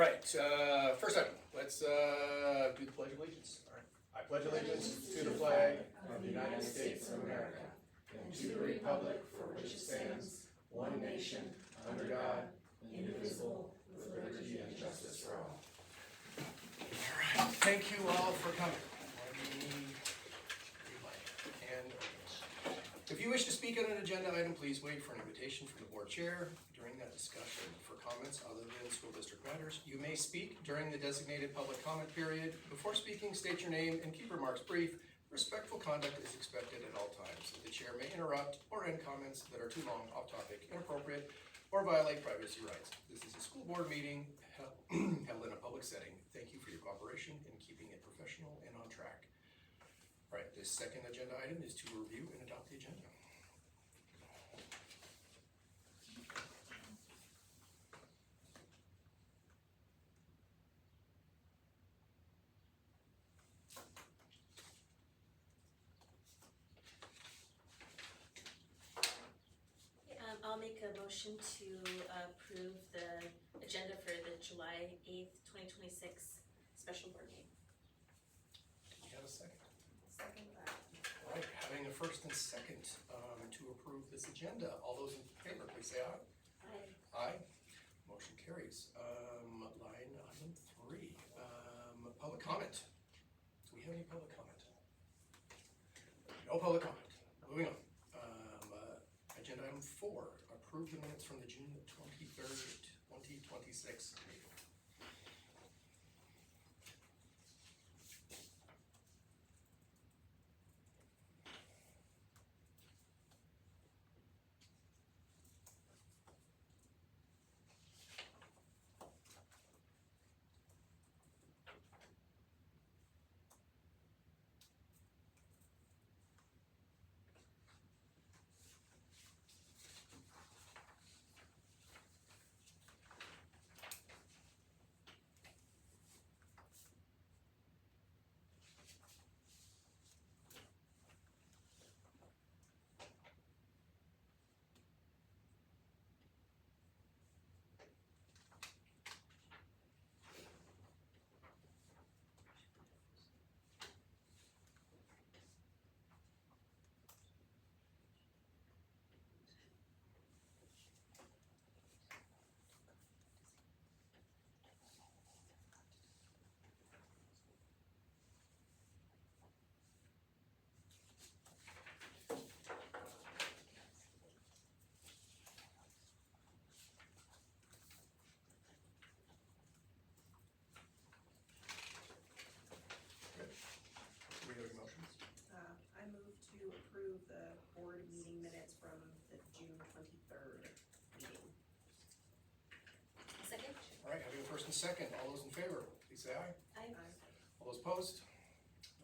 right, first item, let's do the Pledge of Allegiance. All right. I pledge allegiance to the flag of the United States of America and to the republic for which it stands, one nation, under God, indivisible, with liberty and justice for all. All right, thank you all for coming. And if you wish to speak on an agenda item, please wait for an invitation from the board chair. During that discussion, for comments other than school district matters, you may speak during the designated public comment period. Before speaking, state your name and keep remarks brief. Respectful conduct is expected at all times. The chair may interrupt or end comments that are too long, off topic, inappropriate, or violate privacy rights. This is a school board meeting held in a public setting. Thank you for your cooperation in keeping it professional and on track. All right, this second agenda item is to review and adopt the agenda. I'll make a motion to approve the agenda for the July 8th, 2026 special board meeting. Did you have a second? Second that. All right, having a first and second to approve this agenda. All those in favor, please say aye. Aye. Aye. Motion carries. Line item 3, public comment. Do we have any public comment? No public comment. Moving on. Agenda item 4, approve the minutes from the June 23rd, 2026 meeting. Do we have any motions? I move to approve the board meeting minutes from the June 23rd meeting. Second? All right, having a first and second. All those in favor, please say aye. Aye. All those opposed?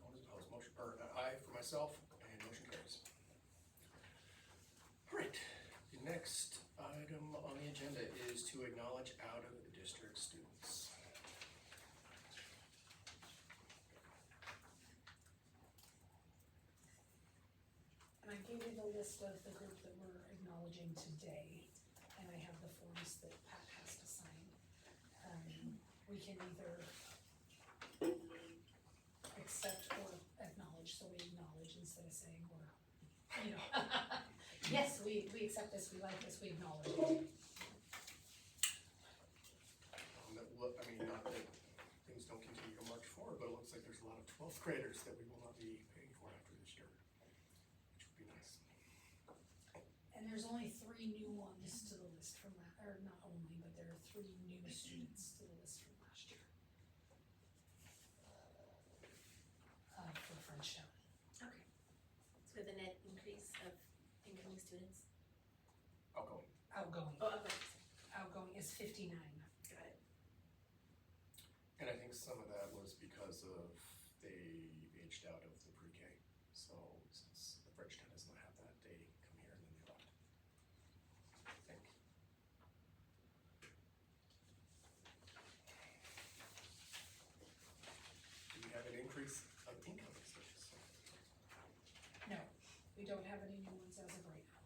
No one is opposed. Motion, aye for myself, and motion carries. All right, the next item on the agenda is to acknowledge out of district students. And I gave you the list of the group that we're acknowledging today, and I have the forms that Pat has to sign. We can either accept or acknowledge, so we acknowledge instead of saying we're, yes, we accept this, we like this, we acknowledge it. I mean, not that things don't continue to march forward, but it looks like there's a lot of 12th graders that we will not be paying for after this year, which would be nice. And there's only 3 new ones to the list from that, or not only, but there are 3 new students to the list from last year. For Frenchtown. Okay. So the net increase of incoming students? Outgoing. Outgoing. Oh, okay. Outgoing is 59. Got it. And I think some of that was because of they aged out of the pre-K. So since the Frenchtown does not have that, they come here and then they left. I think. Do we have an increase of incoming students? No, we don't have any new ones as of right now.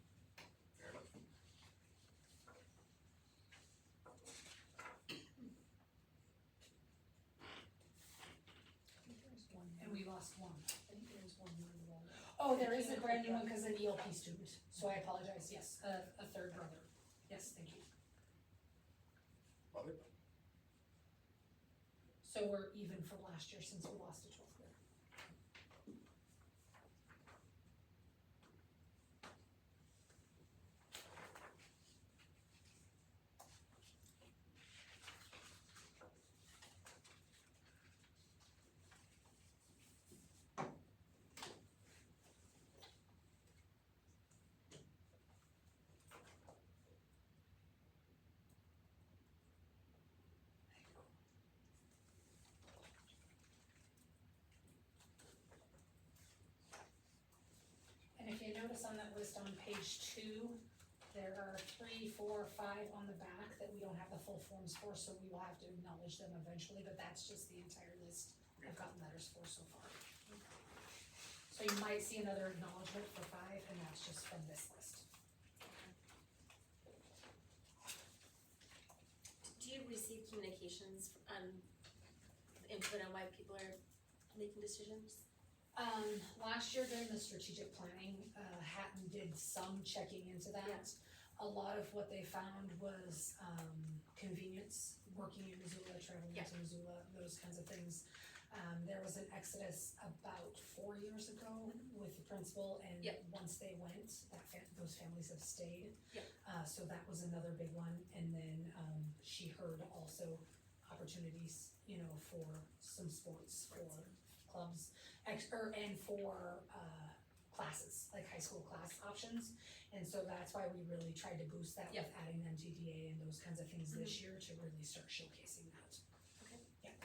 Fair enough. lost one. I think there was one more in the roll. Oh, there is a brand new one because an ELP student, so I apologize, yes, a third brother. Yes, thank you. Love it. So we're even from last year since we lost a 12th grader. And if you notice on that list on page 2, there are 3, 4, 5 on the back that we don't have the full forms for, so we will have to acknowledge them eventually, but that's just the entire list I've gotten letters for so far. So you might see another acknowledgement for 5, and that's just from this list. Do you receive communications, input on why people are making decisions? Last year during the strategic planning, Hatton did some checking into that. A lot of what they found was, convenience, working in Missoula, traveling Yeah. to Missoula, those kinds of things. There was an exodus about 4 years ago with the principal, and Yep. once they went, those families have stayed. Yep. So that was another big one, and then, she heard also opportunities, for some sports, for clubs, and for, classes, like high school class options. And so that's why we really tried to boost that with Yep. adding MTDA and those kinds of things this year to really start showcasing that. Okay. Yeah.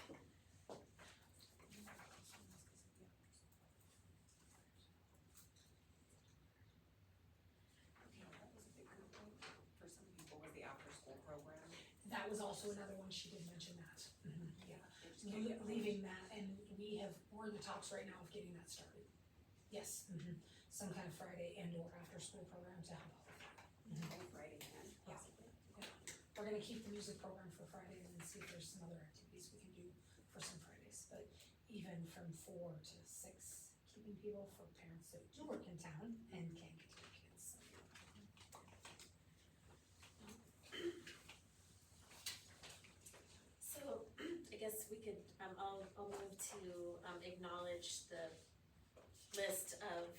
That was a big one for some people, was the after-school program. That was also another one, she did mention that. Yeah. They just can't get Leaving that, and we're in the talks right now of getting that started. Yes, some kind of Friday and or after school program to help out with that. on Friday and Yeah. possibly. We're gonna keep the music program for Friday and then see if there's some other activities we can do for some Fridays, but even from 4 to 6, keeping people for parents that do work in town and can't get to their kids. So, I guess we could, I'll move to, acknowledge the list of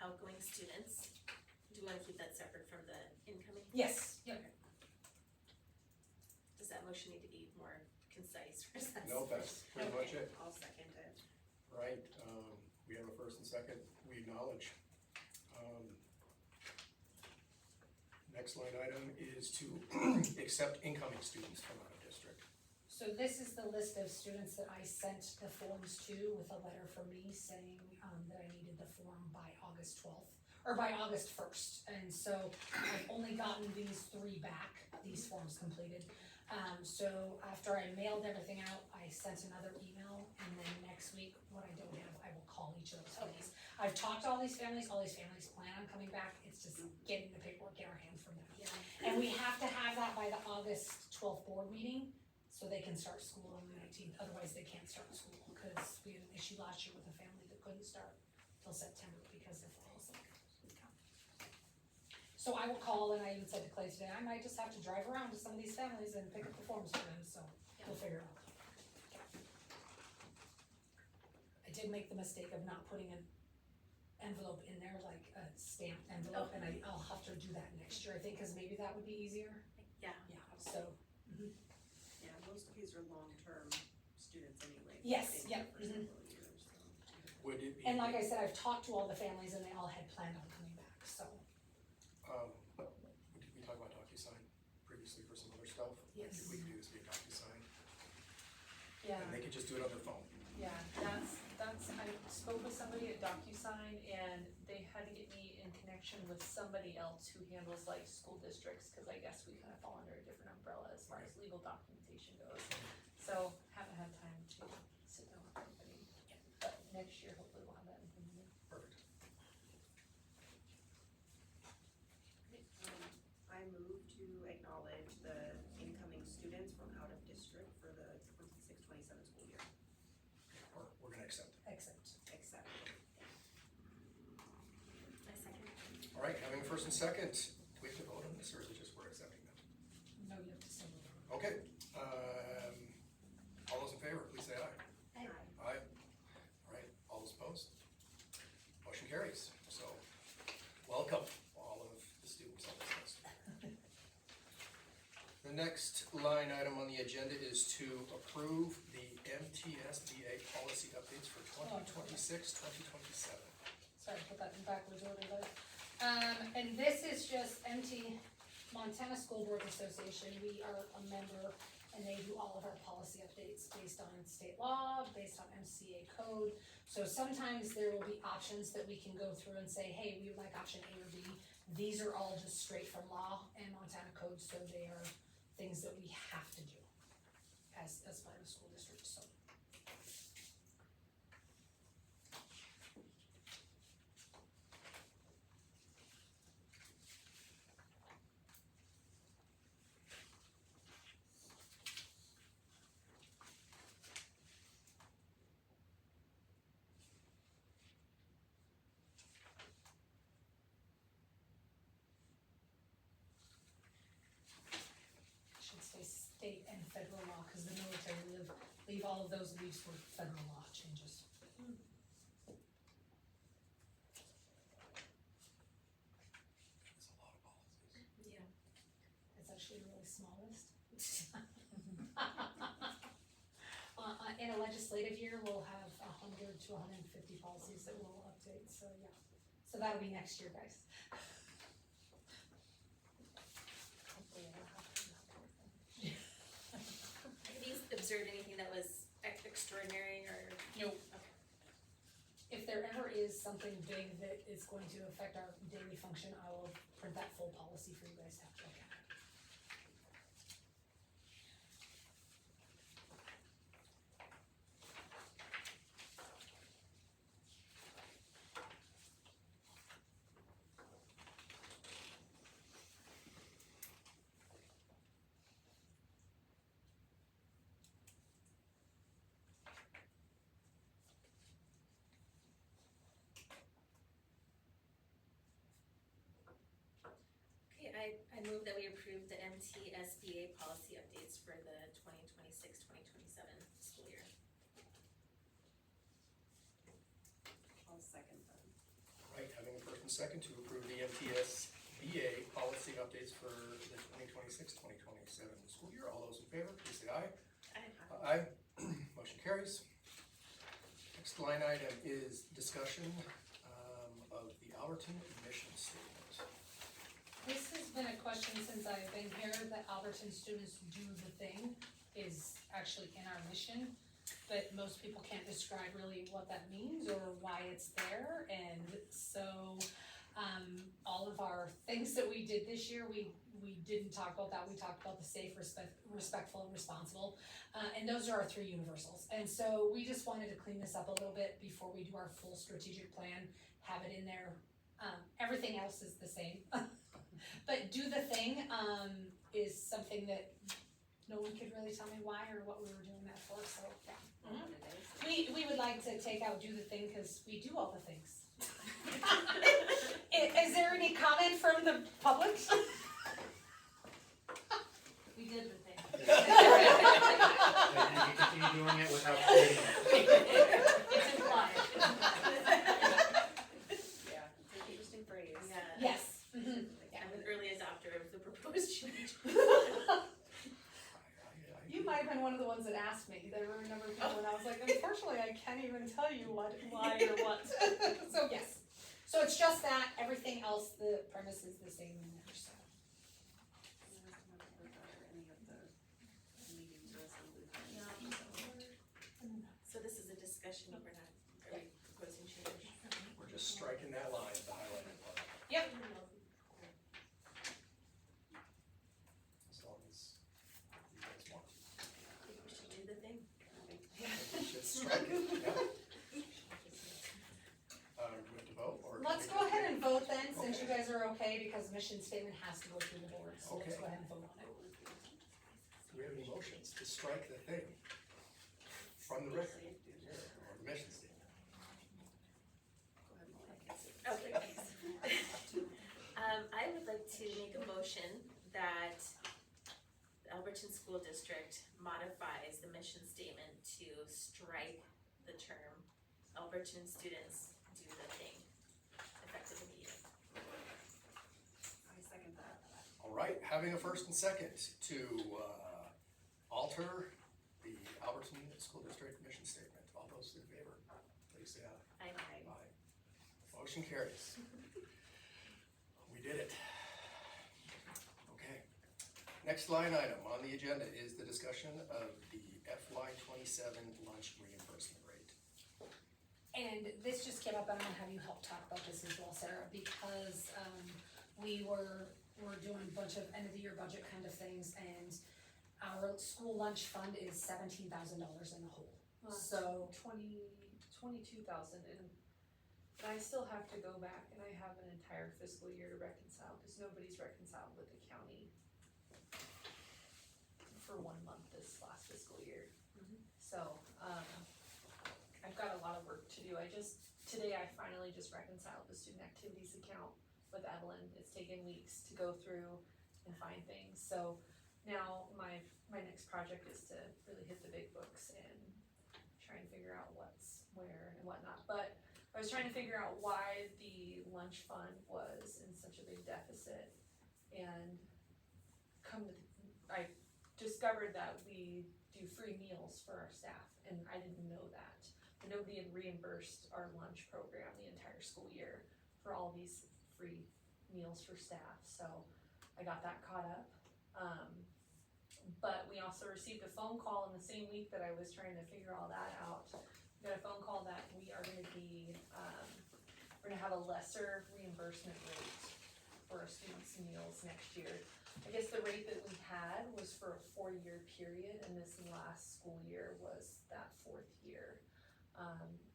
outgoing students. Do you wanna keep that separate from the incoming? Yes, yep. Does that motion need to be more concise, or is that? No, that's pretty much it. I'll second it. Right, we have a first and second, we acknowledge. Next line item is to accept incoming students from out of district. So this is the list of students that I sent the forms to with a letter from me saying, that I needed the form by August 12th, or by August 1st. And so I've only gotten these 3 back, these forms completed. So after I mailed everything out, I sent another email, and then next week, what I don't have, I will call each of those families. I've talked to all these families plan on coming back, it's just getting the paperwork in our hands from them. Yeah. And we have to have that by the August 12th board meeting, so they can start school on the 19th, otherwise they can't start school, because we had an issue last year with a family that couldn't start till September because their fall was like. So I will call, and I even said to Clay today, I might just have to drive around to some of these families and pick up the forms for them, so we'll figure it out. I did make the mistake of not putting an envelope in there, like a stamped envelope, and I'll have to do that next year, I think, cause maybe that would be easier, Yeah, yeah, so. Yeah, most of these are long-term students anyway. Yes, They've been yep, here for several years, so. Would it be? And like I said, I've talked to all the families and they all had planned on coming back, so, Did we talk about DocuSign previously for some other stuff? Yes. Maybe we could do this via DocuSign, Yeah, and they could just do it on their phone. yeah, I spoke with somebody at DocuSign and they had to get me in connection with somebody else who handles like school districts, cause I guess we kind of fall under a different umbrella as far as legal documentation goes. So haven't had time to sit down with anybody, but next year hopefully we'll have that implemented. Perfect. I move to acknowledge the incoming students from out of district for the 26-27 school year. Or we're gonna accept it. first and second. Do we have to vote on this, or is it just we're accepting them? No, you have to say. Okay, all those in favor, please say aye. Aye. Aye. All right, all those opposed? Motion carries. So, welcome, all of the students on this list. The next line item on the agenda is to approve the MTSBA policy updates for 2026-2027. Sorry, put that in backwards order, but, and this is just Montana School Board Association. We are a member and they do all of our policy updates based on state law, based on MCA code. So sometimes there will be options that we can go through and say, hey, we would like option A or B. These are all just straight from law and Montana code, so they are things that we have to do as part of the school district, so. Should say state and federal law, cause the military leave all of those leaves for federal law changes. That's a lot of policies. Yeah. It's actually a really small list. In a legislative year, we'll have 100 to 150 policies that we'll update, so yeah. So that'll be next year, guys. Hopefully I don't have to. Have you observed anything that was extraordinary or? Nope. If there ever is something big that is going to affect our daily function, I will print that full policy for you guys to have to look at. Okay, I move that we approve the MTSBA policy updates for the 2026-2027 school year. I'll second that. Right, having a first and second to approve the MTSBA policy updates for the 2026-2027 school year. All those in favor, please say aye. Aye. Motion carries. Next line item is discussion of the Alberton admission statement. This has been a question since I've been here, that Alberton students do the thing is actually in our mission, but most people can't describe really what that means or why it's there, and so, all of our things that we did this year, we didn't talk about that, we talked about the safe, respectful, and responsible, and those are our three universals, and so we just wanted to clean this up a little bit before we do our full strategic plan, have it in there, everything else is the same. But do the thing, is something that no one could really tell me why or what we were doing that for, so, yeah. We would like to take out do the thing, cause we do all the things. Is there any comment from the public? We did the thing. And you can continue doing it without stating it. It's implied. Yeah, it's an interesting phrase. Yeah. Yes. I'm an early adopter of the proposed change. You might have been one of the ones that asked me, there were a number of people, and I was like, unfortunately, I can't even tell you why or what. So, yes, so it's just that, everything else, the premise is the same in there, so. Any of the meetings resolutions. So this is a discussion, we're not, are we proposing change? We're just striking that line, the highlighted part, Yep. as long as you guys want to. I think we should do the thing. We should strike it, yeah. Do we have to vote, or? Let's go ahead and vote then, since you guys are okay, because mission statement has to go through the board, so let's Okay. go ahead and vote on it. Do we have any motions to strike the thing from the record, or the mission statement? Okay, thanks. I would like to make a motion that the Alberton School District modifies the mission statement to strike the term Alberton students do the thing, effective immediately. I second that. All right, having a first and second to alter the Alberton School District mission statement. All those in favor, please say aye. Aye. Aye. Motion carries. We did it. Okay. Next line item on the agenda is the discussion of the FY '27 lunch reimbursement rate. And this just came up, and I'm gonna have you help talk about this as well, Sarah, because, we're doing a bunch of end of the year budget kind of things, and our school lunch fund is $17,000 in the hole. So, 22,000, and I still have to go back and I have an entire fiscal year to reconcile, cause nobody's reconciled with the county for 1 month this last fiscal year. So, I've got a lot of work to do. Today I finally just reconciled the student activities account with Evelyn. It's taken weeks to go through and find things, so now my next project is to really hit the big books and try and figure out what's where and whatnot. But I was trying to figure out why the lunch fund was in such a big deficit, and I discovered that we do free meals for our staff, and I didn't know that. And nobody had reimbursed our lunch program the entire school year for all these free meals for staff, so I got that caught up. But we also received a phone call in the same week that I was trying to figure all that out. We got a phone call that we are gonna be, we're gonna have a lesser reimbursement rate for our students' meals next year. I guess the rate that we had was for a 4-year period, and this last school year was that 4th year.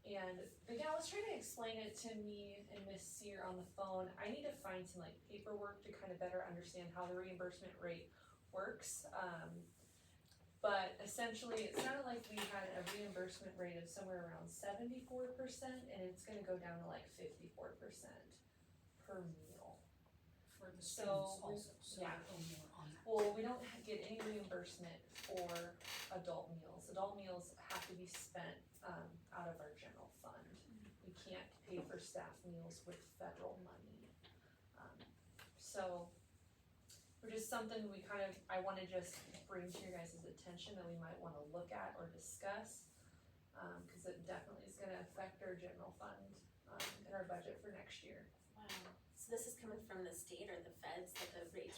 And the gal was trying to explain it to me and Miss Sear on the phone. I need to find some like paperwork to kind of better understand how the reimbursement rate works. But essentially, it sounded like we had a reimbursement rate of somewhere around 74%, and it's gonna go down to like 54% per meal. for the So, students also, so yeah. we'll owe more on that. Well, we don't get any reimbursement for adult meals. Adult meals have to be spent, out of our general fund. We can't pay for staff meals with federal money. So, we're just something I wanna just bring to your guys' attention that we might wanna look at or discuss. Cause it definitely is gonna affect our general fund, and our budget for next year. Wow, so this is coming from the state or the feds that the rates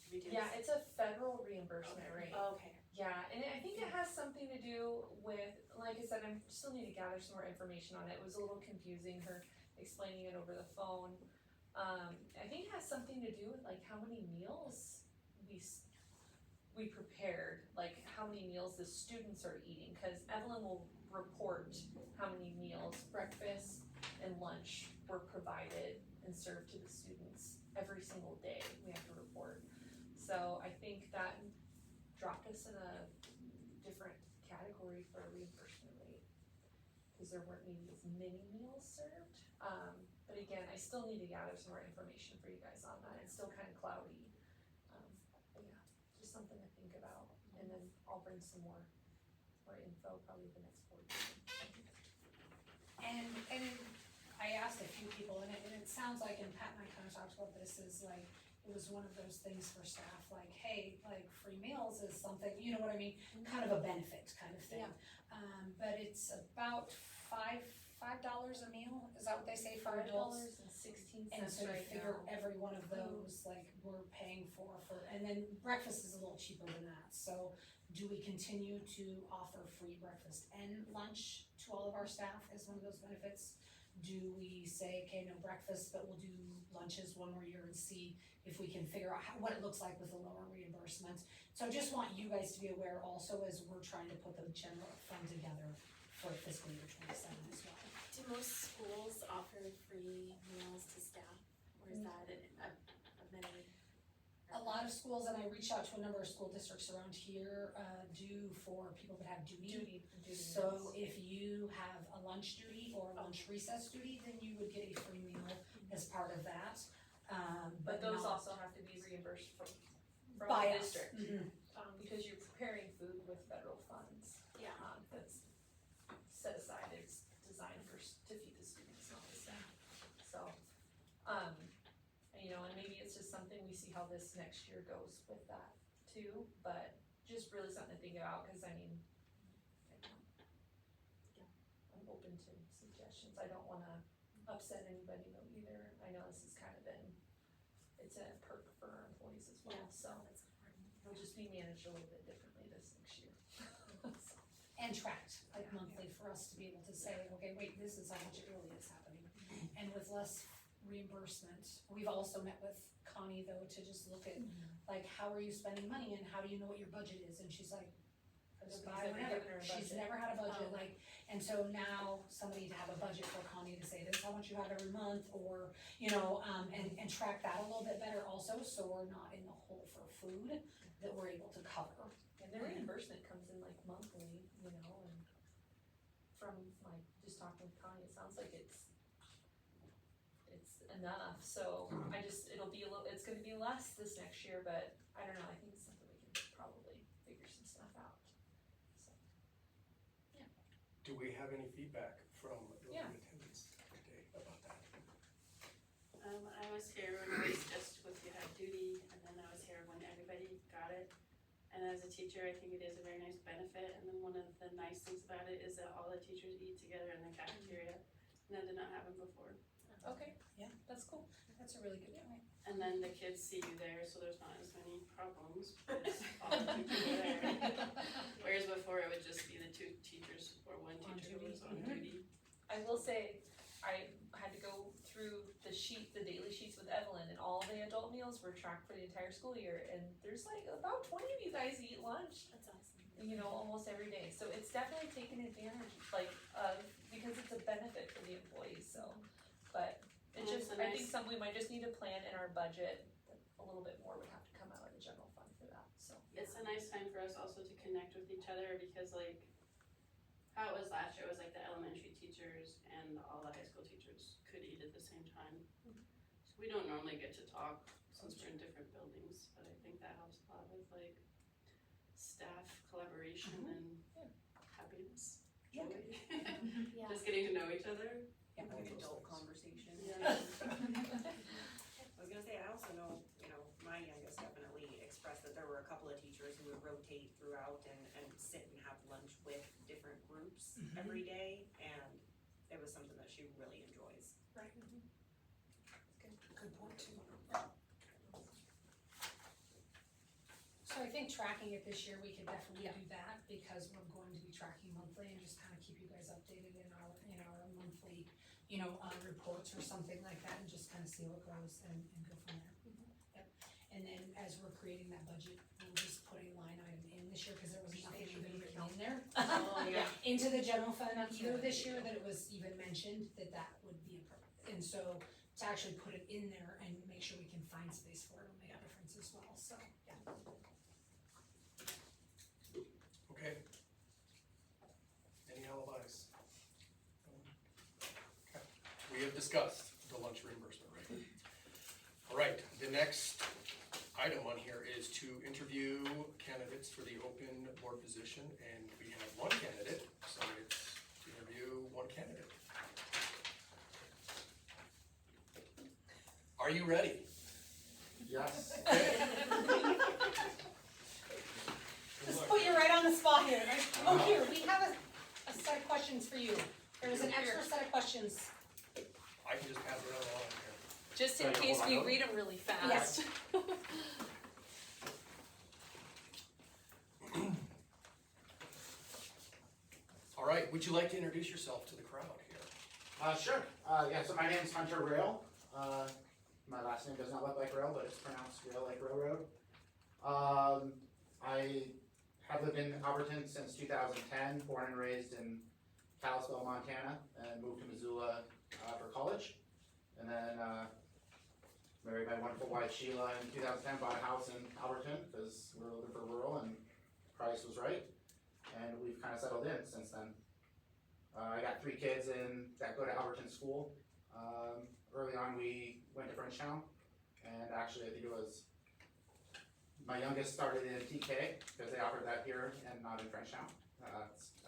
reduced? Yeah, it's a federal reimbursement rate. Oh, okay. Yeah, and I think it has something to do with, like I said, I still need to gather some more information on it. It was a little confusing, her explaining it over the phone. I think it has something to do with like how many meals we prepared, like how many meals the students are eating, cause Evelyn will report how many meals, breakfast and lunch were provided and served to the students every single day. We have to report. So I think that dropped us in a different category for a reimbursement rate, cause there weren't maybe as many meals served. But again, I still need to gather some more information for you guys on that. It's still kind of cloudy. But yeah, just something to think about, and then I'll bring some more info probably the next board meeting. And I asked a few people, and it sounds like, and Pat and I kind of talked about this, is like, it was one of those things for staff, like, hey, like, free meals is something, you know what I mean? Kind of a benefit kind of thing. But it's about $5 a meal, is that what they say for adults? $5.16 And so to right figure now. every one of those, like, we're paying for, and then breakfast is a little cheaper than that, so do we continue to offer free breakfast and lunch to all of our staff as one of those benefits? Do we say, okay, no breakfast, but we'll do lunches one more year and see if we can figure out what it looks like with a lower reimbursement? So I just want you guys to be aware also as we're trying to put the general fund together for fiscal year '27 as well. Do most schools offer free meals to staff, or is that a many? A lot of schools, and I reached out to a number of school districts around here, do for people that have duty. So if you have a lunch duty or a lunch recess duty, then you would get a free meal as part of that. But those not also have to be reimbursed from by the us. district, Mhm. because you're preparing food with federal funds. Yeah. That's set aside, it's designed to feed the students, not the staff. So, and, you know, and maybe it's just something we see how this next year goes with that too, but just really something to think about, cause I mean, I'm open to suggestions, I don't wanna upset anybody though either, I know this has kind of been, it's a perk for our employees as well, so That's important. it'll just be managed a little bit differently this next year. And tracked, like monthly, for us to be able to say, okay, wait, this is how much it really is happening. And with less reimbursement, we've also met with Connie though, to just look at, like, how are you spending money and how do you know what your budget is? And she's like, just buy Nobody's ever whatever. given her a She's budget. never had a budget, Oh. like, and so now somebody to have a budget for Connie to say, this is how much you have every month, or, you know, and track that a little bit better also, so we're not in the hole for food, that we're able to cover. And the reimbursement comes in like monthly, you know, and from like, just talking with Connie, it sounds like it's enough, so I just, it's gonna be less this next year, but I don't know, I think it's something we can probably figure some stuff out, so. Do we have any feedback from the Yeah. attendance today about that? I was here when it was just with you had duty, and then I was here when everybody got it. And as a teacher, I think it is a very nice benefit, and then one of the nice things about it is that all the teachers eat together in the cafeteria, and that did not happen before. Okay. Yeah. That's cool. That's a really good point. And then the kids see you there, so there's not as many problems, because all the people are there. Whereas before, it would just be the two teachers, or one On teacher who duty. was on duty. I will say, I had to go through the daily sheets with Evelyn, and all the adult meals were tracked for the entire school year, and there's like about 20 of you guys eat lunch, That's awesome. you know, almost every day, so it's definitely taken advantage, like, because it's a benefit for the employees, so, but it And just, it's a I think nice- we might just need to plan in our budget, a little bit more would have to come out of the general fund for that, so. It's a nice time for us also to connect with each other, because like, how it was last year was like the elementary teachers and all the high school teachers could eat at the same time. So we don't normally get to talk since we're in different buildings, but I think that helps a lot with like staff collaboration and happiness, Yeah. joy. Yeah. Just getting to know each other. Like All those adult things. conversation. Yeah. I was gonna say, I also know, you know, my youngest definitely expressed that there were a couple of teachers who would rotate throughout and sit and have lunch with different groups every day, and it was something that she really enjoys. Right. Good point too. So I think tracking it this year, we could definitely do that, because we're going to be tracking monthly and just kind of keep you guys updated in our monthly, you know, reports or something like that, and just kind of see what goes and go from there. Yep, and then as we're creating that budget, we'll just put a line item in this year, cause there was nothing even written in there. Oh, yeah. Into the general fund either this year, that it was even mentioned that would be appropriate, and so to actually put it in there and make sure we can find space for it will make a difference as well, so, yeah. Okay. Any alibis? Okay. We have discussed the lunch reimbursement rate. All right, the next item on here is to interview candidates for the open board position, and we have one candidate, so it's to interview one candidate. Are you ready? Yes. Just put you right on the spot here, right? Oh, here, we have a set of questions for you. There was an extra set of questions. I can just pass it along here. Just in Sorry, case hold we on. read them really fast. Yes. All right, would you like to introduce yourself to the crowd here? Sure. Yeah, so my name is Hunter Rail. My last name does not look like rail, but it's pronounced rail like railroad. I have lived in Alberton since 2010, born and raised in Kalispell, Montana, and moved to Missoula for college. And then married my wonderful wife Sheila in 2010, bought a house in Alberton because we were looking for rural and price was right. And we've kind of settled in since then. I got 3 kids that go to Alberton School. Early on we went to Frenchtown and actually I think it was, my youngest started in TK, because they offered that here and not in Frenchtown,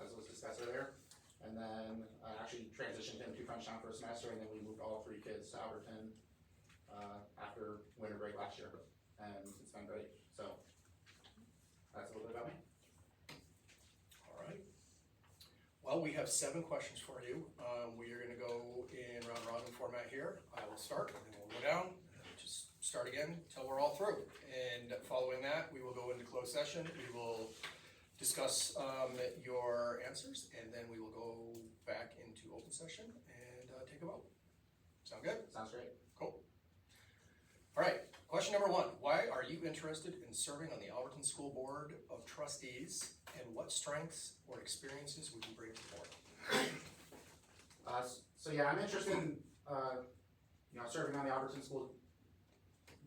as was discussed earlier. And then I actually transitioned him to Frenchtown for a semester, and then we moved all three kids to Alberton, after winter break last year, and it's been great, so. That's a little bit about me. All right. Well, we have 7 questions for you. We are gonna go in round robin format here. I will start, and then we'll go down, just start again until we're all through. And following that, we will go into closed session. We will discuss your answers, and then we will go back into open session and take a vote. Sound good? Sounds great. Cool. All right, question number 1. Why are you interested in serving on the Alberton School Board of Trustees, and what strengths or experiences would you bring to the board? So yeah, I'm interested in, serving on the Alberton School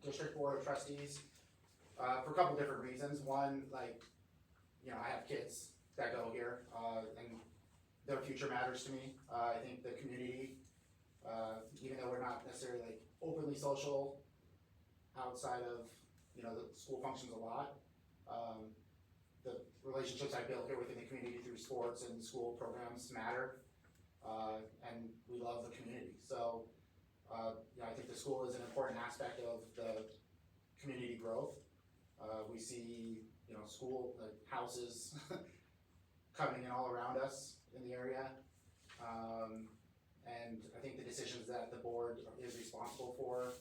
District Board of Trustees, for a couple different reasons. One, I have kids that go here, and their future matters to me. I think the community, even though we're not necessarily openly social outside of, the school functions a lot, the relationships I built here within the community through sports and school programs matter, and we love the community. So, I think the school is an important aspect of the community growth. We see, school houses coming in all around us in the area. And I think the decisions that the board is responsible for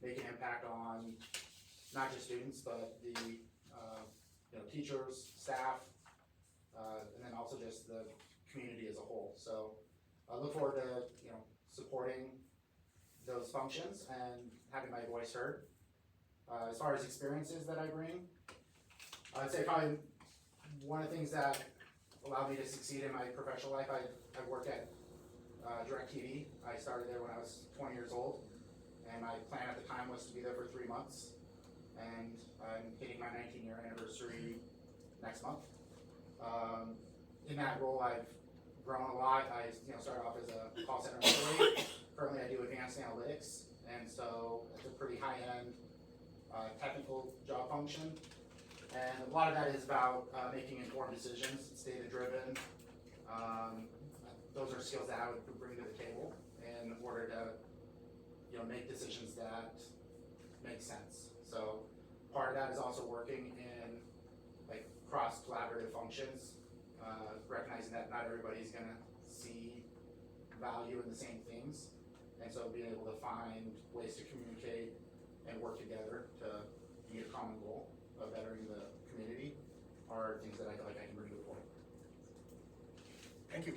make an impact on not just students, but the, teachers, staff, and then also just the community as a whole. So I look forward to, supporting those functions and having my voice heard. As far as experiences that I bring, I'd say probably one of the things that allowed me to succeed in my professional life, I worked at DirecTV. I started there when I was 20 years old, and my plan at the time was to be there for 3 months, and I'm hitting my 19-year anniversary next month. In that role, I've grown a lot. I started off as a call center employee. Currently, I do advanced analytics, and so it's a pretty high-end technical job function. And a lot of that is about making informed decisions. It's data-driven. Those are skills that I would bring to the table in order to, make decisions that make sense. So part of that is also working in cross-collaborative functions, recognizing that not everybody's gonna see value in the same things. And so being able to find ways to communicate and work together to meet a common goal of bettering the community are things that I feel like I can bring to the board. Thank you.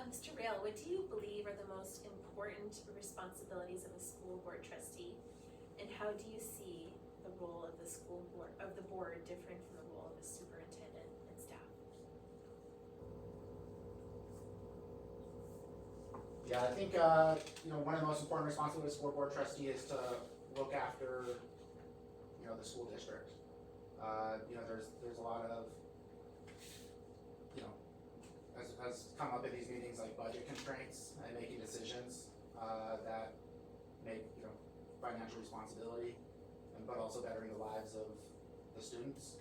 Mr. Rail, what do you believe are the most important responsibilities of a school board trustee? And how do you see the role of the board different from the role of a superintendent and staff? Yeah, I think, one of the most important responsibilities of a school board trustee is to look after, the school district. There's a lot of, has come up in these meetings, like budget constraints and making decisions, that make, financial responsibility, but also bettering the lives of the students.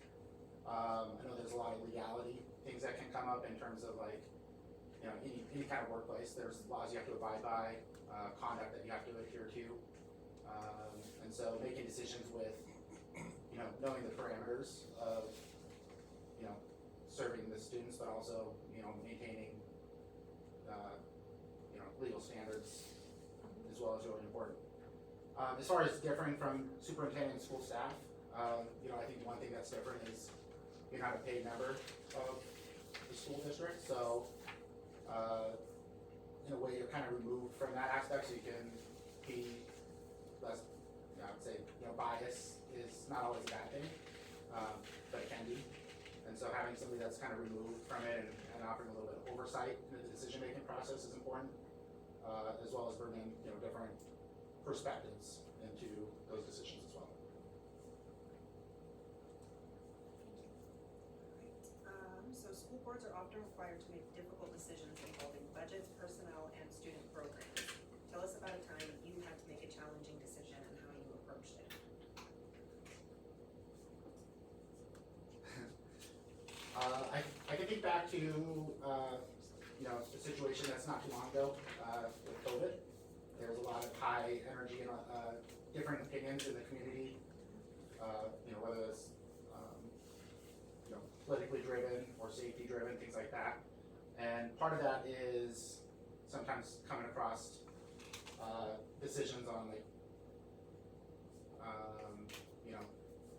I know there's a lot of legality, things that can come up in terms of any kind of workplace. There's laws you have to abide by, conduct that you have to adhere to. And so making decisions with, knowing the parameters of, serving the students, but also, maintaining, legal standards as well is really important. As far as differing from superintendent and school staff, I think one thing that's different is you're not a paid member of the school district, so in a way you're kind of removed from that aspect, so you can be less, I would say, bias is not always a bad thing, but it can be. And so having somebody that's kind of removed from it and offering a little bit of oversight in the decision-making process is important, as well as bringing, different perspectives into those decisions as well. So school boards are often required to make difficult decisions involving budgets, personnel, and student programs. tell us about a time you had to make a challenging decision and how you approached it. I can think back to, a situation that's not too long ago, with COVID. There was a lot of high energy and, different opinions in the community, whether it's, politically driven or safety driven, things like that. And part of that is sometimes coming across, decisions on like,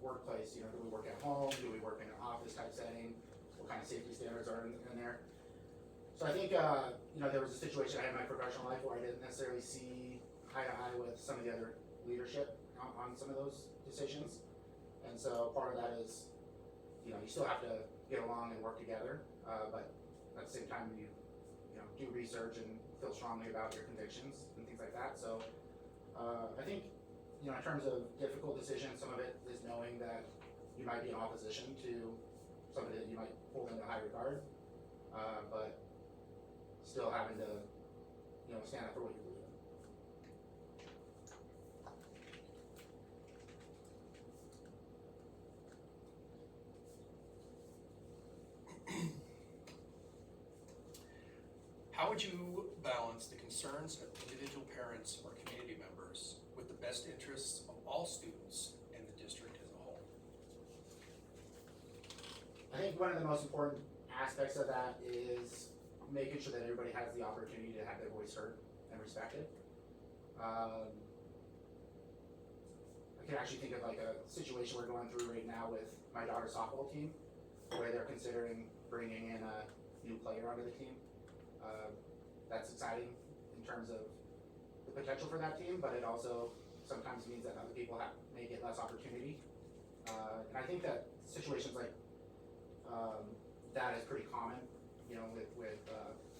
workplace, do we work at home, do we work in an office type setting, what kind of safety standards are in there. So I think, there was a situation I had in my professional life where I didn't necessarily see eye to eye with some of the other leadership on some of those decisions. And so part of that is, you still have to get along and work together, but at the same time, you do research and feel strongly about your convictions and things like that. So I think, in terms of difficult decisions, some of it is knowing that you might be in opposition to somebody that you might hold in high regard, but still having to, stand up for what you believe in. How would you balance the concerns of individual parents or community members with the best interests of all students and the district as a whole? I think one of the most important aspects of that is making sure that everybody has the opportunity to have their voice heard and respected. I can actually think of like a situation we're going through right now with my daughter's softball team, where they're considering bringing in a new player onto the team. That's exciting in terms of the potential for that team, but it also sometimes means that other people may get less opportunity. And I think that situations like that is pretty common, with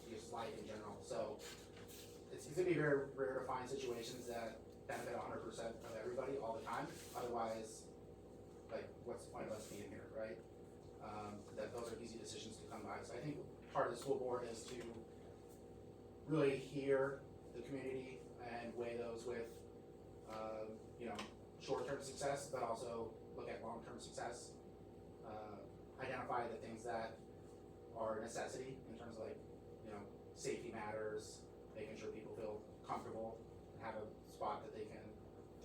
just life in general. So it's gonna be very rare to find situations that benefit 100% of everybody all the time. Otherwise, like, what's the point of us being here, right? That those are easy decisions to come by. So I think part of the school board is to really hear the community and weigh those with, short-term success, but also look at long-term success. Identify the things that are a necessity in terms of like, safety matters, making sure people feel comfortable and have a spot that they can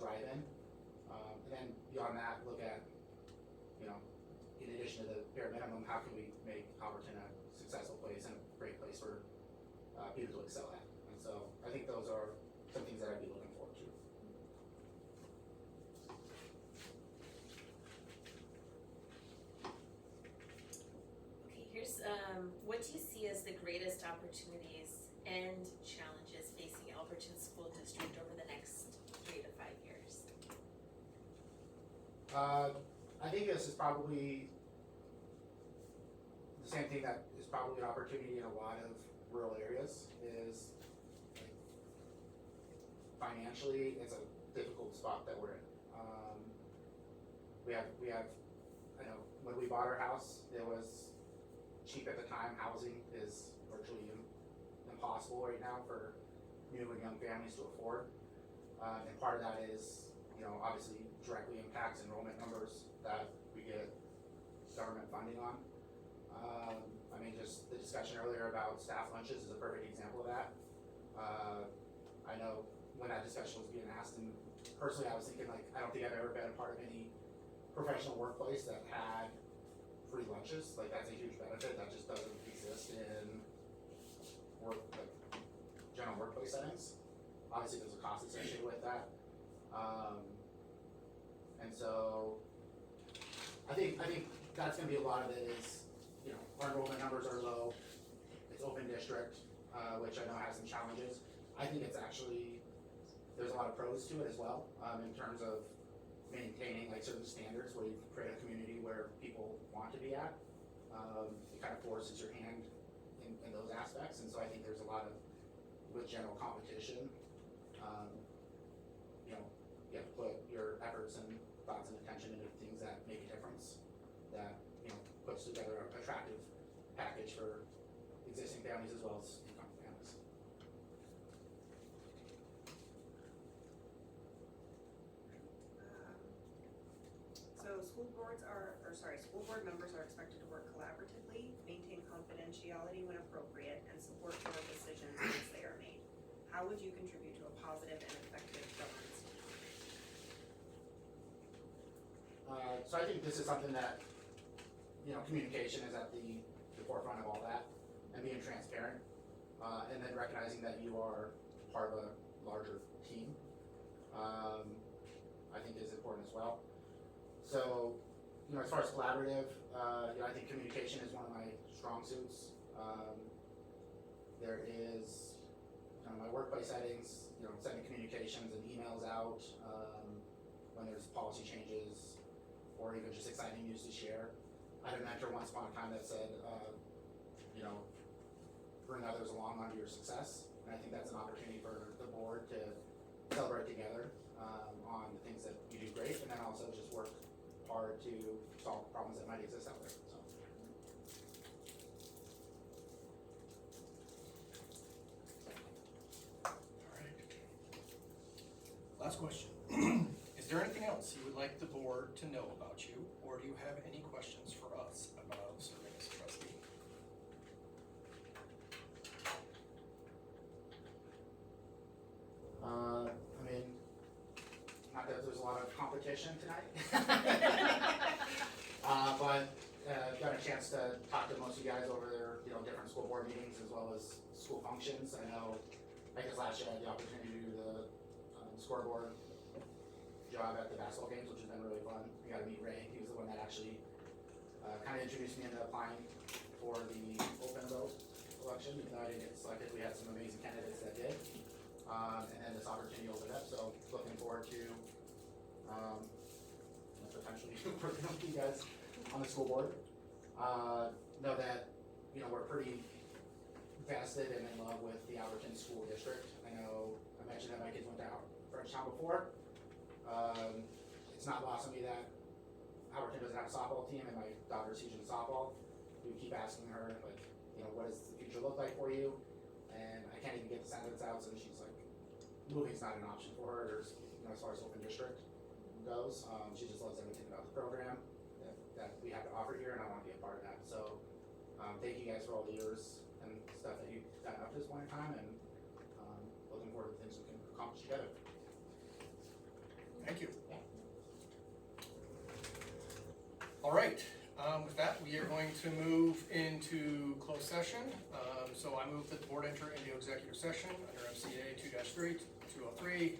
thrive in. And then beyond that, look at, in addition to the bare minimum, how can we make Alberton a successful place and a great place for people to excel at. And so I think those are some things that I'd be looking forward to. Okay, here's, what do you see as the greatest opportunities and challenges facing Alberton School District over the next 3 to 5 years? I think this is probably the same thing that is probably an opportunity in a lot of rural areas is like, financially, it's a difficult spot that we're in. We have, I know when we bought our house, it was cheap at the time. Housing is virtually impossible right now for new and young families to afford. And part of that is, obviously directly impacts enrollment numbers that we get government funding on. Just the discussion earlier about staff lunches is a perfect example of that. I know when that discussion was being asked, and personally I was thinking like, I don't think I've ever been a part of any professional workplace that had free lunches. Like that's a huge benefit that just doesn't exist in general workplace settings. Obviously there's a cost associated with that. And so I think that's gonna be a lot of it is, our enrollment numbers are low. It's open district, which I know has some challenges. I think it's actually, there's a lot of pros to it as well, in terms of maintaining like certain standards where you create a community where people want to be at. It kind of forces your hand in those aspects, and so I think there's a lot of, with general competition, you have to put your efforts and thoughts and attention into things that make a difference, that, puts together an attractive package for existing families as well as incoming families. school board members are expected to work collaboratively, maintain confidentiality when appropriate, and support board decisions once they are made. How would you contribute to a positive and effective governance team? So I think this is something that, you know, communication is at the forefront of all that, and being transparent, and then recognizing that you are part of a larger team, I think is important as well. So, you know, as far as collaborative, you know, I think communication is one of my strong suits. There is, you know, my workplace settings, you know, sending communications and emails out, when there's policy changes, or even just exciting news to share. I had a mentor once upon a time that said, you know, bring others along onto your success. And I think that's an opportunity for the board to celebrate together on the things that you do great, and then also just work hard to solve problems that might exist out there, so. Alright. Last question. Is there anything else you would like the board to know about you, or do you have any questions for us about serving as trustee? I mean, not that there's a lot of competition tonight. But got a chance to talk to most of you guys over their, you know, different school board meetings as well as school functions. I know, I guess last year I had the opportunity to do the scoreboard job at the basketball games, which has been really fun. We got to meet Ray. He was the one that actually kind of introduced me into applying for the open vote election, even though I didn't get selected. We had some amazing candidates that did. And then this opportunity opened up, so looking forward to potentially working with you guys on the school board. Know that, you know, we're pretty vested and in love with the Alberton School District. I know I mentioned that my kids went to Frenchtown before. It's not lost on me that Alberton doesn't have a softball team, and my daughter's huge in softball. We keep asking her, like, you know, what does the future look like for you? And I can't even get the sentence out, so she's like, moving's not an option for her. There's, you know, as far as open district goes, she just loves everything about the program that we have to offer here, and I want to be a part of that. So, thank you guys for all the years and stuff that you've done up to this point in time, and looking forward to things we can accomplish together. Thank you. Yeah. All right, with that, we are going to move into closed session. So I move that the board enter into executive session under MCA 2-3, 203,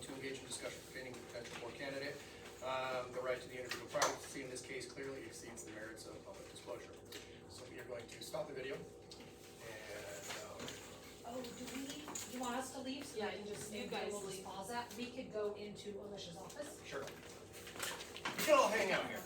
to engage in discussion pertaining to potential board candidate. The right to the individual privacy in this case clearly exceeds the merits of public disclosure. So we are going to stop the video and, Oh, you want us to leave? So Yeah, we can just, you guys we'll just leave. pause that. We could go into Alicia's office. sure. You can all hang out here.